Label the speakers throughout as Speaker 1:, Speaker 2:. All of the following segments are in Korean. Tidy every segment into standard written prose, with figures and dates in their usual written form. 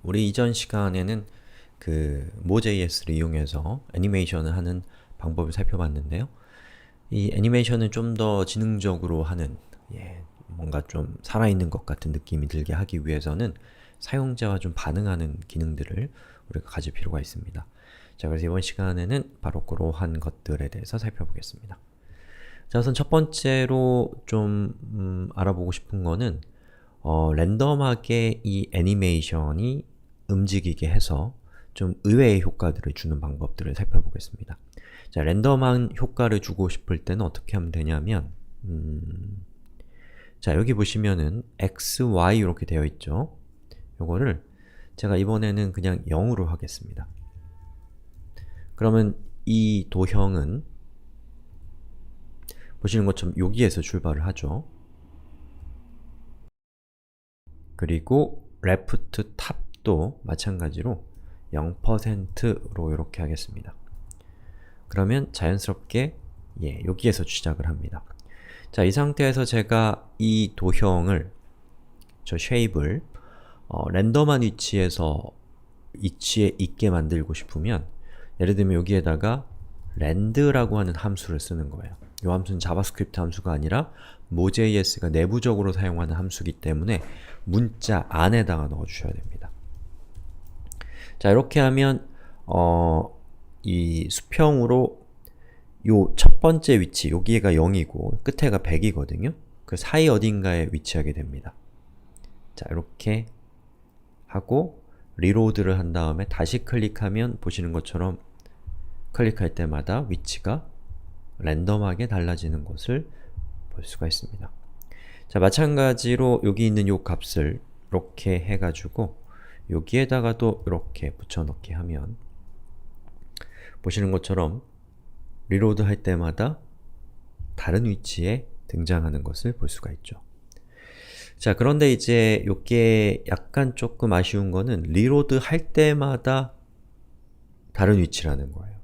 Speaker 1: 우리 이전 시간에는 그 Mo.js를 이용해서 애니메이션을 하는 방법을 살펴봤는데요. 이 애니메이션을 좀 더 지능적으로 하는, 뭔가 좀 살아있는 것 같은 느낌이 들게 하기 위해서는 사용자와 좀 반응하는 기능들을 우리가 가질 필요가 있습니다. 자, 그래서 이번 시간에는 바로 그러한 것들에 대해서 살펴보겠습니다. 자, 우선 첫 번째로 좀 알아보고 싶은 거는 랜덤하게 이 애니메이션이 움직이게 해서 좀 의외의 효과들을 주는 방법들을 살펴보겠습니다. 자, 랜덤한 효과를 주고 싶을 때는 어떻게 하면 되냐면 자, 여기 보시면은 x, y 이렇게 되어 있죠? 요거를 제가 이번에는 그냥 0으로 하겠습니다. 그러면 이 도형은 보시는 것처럼 여기에서 출발을 하죠. 그리고 left 탑도 마찬가지로 0%로 이렇게 하겠습니다. 그러면 자연스럽게 여기에서 시작을 합니다. 자, 이 상태에서 제가 이 도형을, 저 쉐입을 랜덤한 위치에 있게 만들고 싶으면 예를 들면 여기에다가 land라고 하는 함수를 쓰는 거예요. 이 함수는 자바스크립트 함수가 아니라 Mo.js가 내부적으로 사용하는 함수이기 때문에 문자 안에다가 넣어주셔야 됩니다. 자, 이렇게 하면 이 수평으로 요 첫 번째 위치, 여기가 0이고 끝에가 100이거든요? 그 사이 어딘가에 위치하게 됩니다. 자, 이렇게 하고 리로드를 한 다음에 다시 클릭하면 보시는 것처럼 클릭할 때마다 위치가 랜덤하게 달라지는 것을 볼 수가 있습니다. 자, 마찬가지로 여기 있는 요 값을 이렇게 해가지고 여기에다가도 이렇게 붙여넣기 하면 보시는 것처럼 리로드 할 때마다 다른 위치에 등장하는 것을 볼 수가 있죠. 자, 그런데 이제 요게 약간 조금 아쉬운 거는 리로드 할 때마다 다른 위치라는 거예요.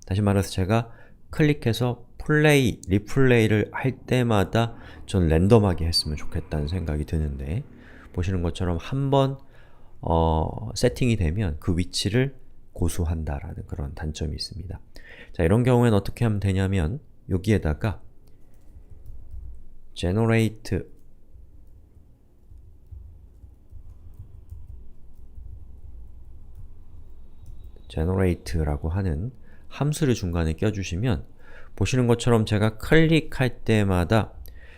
Speaker 1: 다시 말해서 제가 클릭해서 플레이, 리플레이를 할 때마다 전 랜덤하게 했으면 좋겠다는 생각이 드는데 보시는 것처럼 한번 세팅이 되면 그 위치를 고수한다라는 그런 단점이 있습니다. 자, 이런 경우에는 어떻게 하면 되냐면 여기에다가 generate라고 하는 함수를 중간에 껴주시면 보시는 것처럼 제가 클릭할 때마다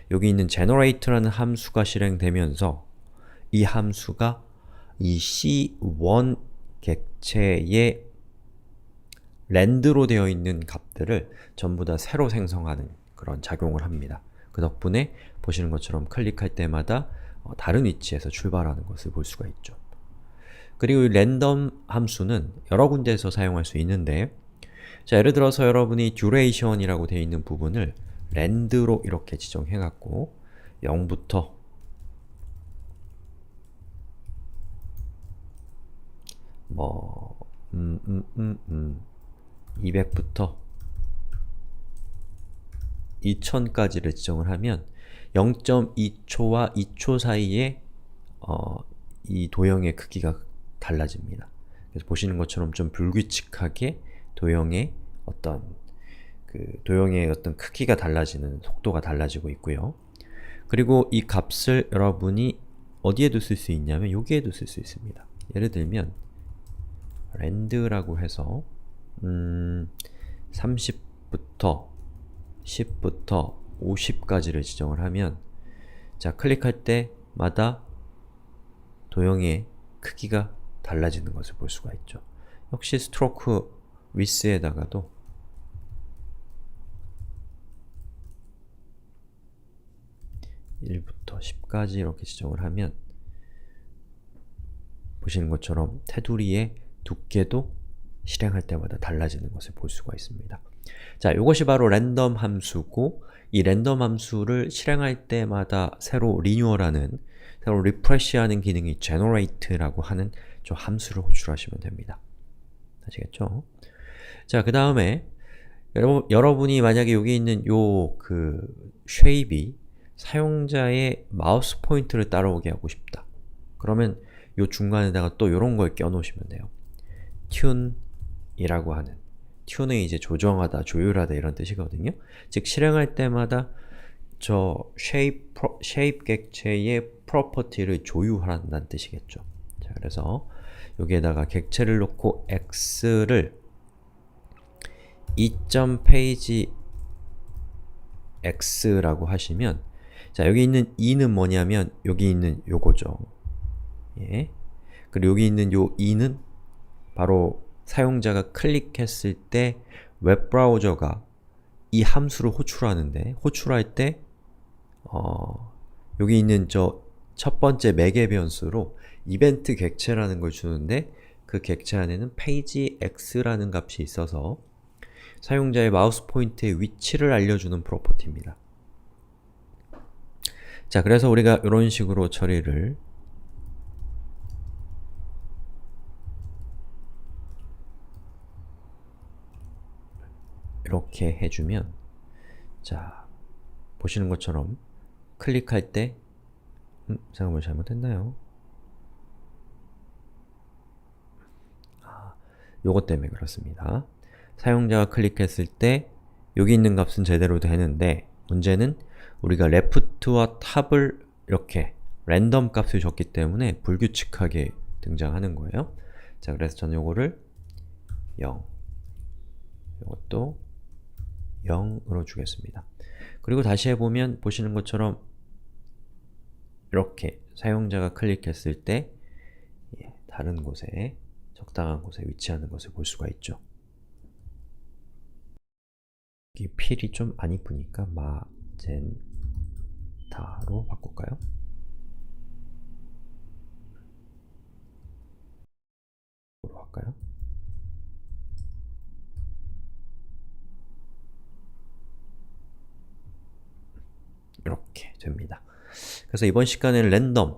Speaker 1: 여기 있는 generate라는 함수가 실행되면서 이 함수가 이 C1 객체의 land로 되어 있는 값들을 전부 다 새로 생성하는 그런 작용을 합니다. 그 덕분에 보시는 것처럼 클릭할 때마다 다른 위치에서 출발하는 것을 볼 수가 있죠. 그리고 이 랜덤 함수는 여러 군데에서 사용할 수 있는데 자, 예를 들어서 여러분이 duration이라고 되어 있는 부분을 land로 이렇게 지정해갖고 0부터 200부터 2000까지를 지정을 하면 0.2초와 2초 사이에 이 도형의 크기가 달라집니다. 그래서 보시는 것처럼 좀 불규칙하게 도형의 어떤 크기가 달라지는 속도가 달라지고 있고요. 그리고 이 값을 여러분이 어디에도 쓸 수 있냐면 여기에도 쓸 수 있습니다. 예를 들면 land라고 해서 30부터 10부터 50까지를 지정을 하면 자, 클릭할 때마다 도형의 크기가 달라지는 것을 볼 수가 있죠. 역시 스트로크 width에다가도 1부터 10까지 이렇게 지정을 하면 보시는 것처럼 테두리의 두께도 실행할 때마다 달라지는 것을 볼 수가 있습니다. 자, 이것이 바로 랜덤 함수고 이 랜덤 함수를 실행할 때마다 새로 리뉴얼하는, 새로 리프레시하는 기능이 generate라고 하는 저 함수를 호출하시면 됩니다. 아시겠죠? 자, 그 다음에 여러분이 만약에 여기 있는 요 쉐입이 사용자의 마우스 포인터를 따라오게 하고 싶다. 그러면 요 중간에다가 또 요런 걸 껴놓으시면 돼요. tune이라고 하는, tune은 이제 조정하다, 조율하다 이런 뜻이거든요. 즉 실행할 때마다 저 shape 객체의 property를 조율한다는 뜻이겠죠. 자, 그래서 여기에다가 객체를 놓고 x를 2.page x라고 하시면, 자, 여기 있는 2는 뭐냐면 여기 있는 요거죠. 예. 그리고 여기 있는 요 2는 바로 사용자가 클릭했을 때 웹브라우저가 이 함수를 호출하는데, 호출할 때 여기 있는 저 첫 번째 매개 변수로 이벤트 객체라는 걸 주는데, 그 객체 안에는 page x라는 값이 있어서 사용자의 마우스 포인터의 위치를 알려주는 프로퍼티입니다. 자, 그래서 우리가 이런 식으로 처리를 이렇게 해주면, 자, 보시는 것처럼 클릭할 때 잠깐만, 잘못했나요? 요것 때문에 그렇습니다. 사용자가 클릭했을 때 여기 있는 값은 제대로 되는데, 문제는 우리가 left와 tab을 이렇게 랜덤 값을 줬기 때문에 불규칙하게 등장하는 거예요. 자, 그래서 저는 요거를 0, 요것도 0으로 주겠습니다. 그리고 다시 해보면 보시는 것처럼 이렇게 사용자가 클릭했을 때 다른 곳에, 적당한 곳에 위치하는 것을 볼 수가 있죠. 이 필이 좀 안 이쁘니까 마젠타로 바꿀까요? 으로 할까요? 이렇게 됩니다. 그래서 이번 시간에는 랜덤,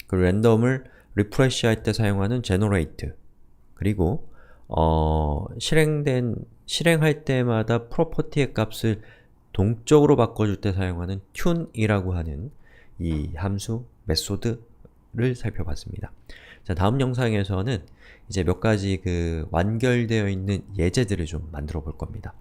Speaker 1: 그리고 랜덤을 리프레시 할 때 사용하는 generate, 그리고 실행할 때마다 프로퍼티의 값을 동적으로 바꿔줄 때 사용하는 tune이라고 하는 이 함수, 메소드를 살펴봤습니다. 자, 다음 영상에서는 이제 몇 가지 완결되어 있는 예제들을 좀 만들어 볼 겁니다.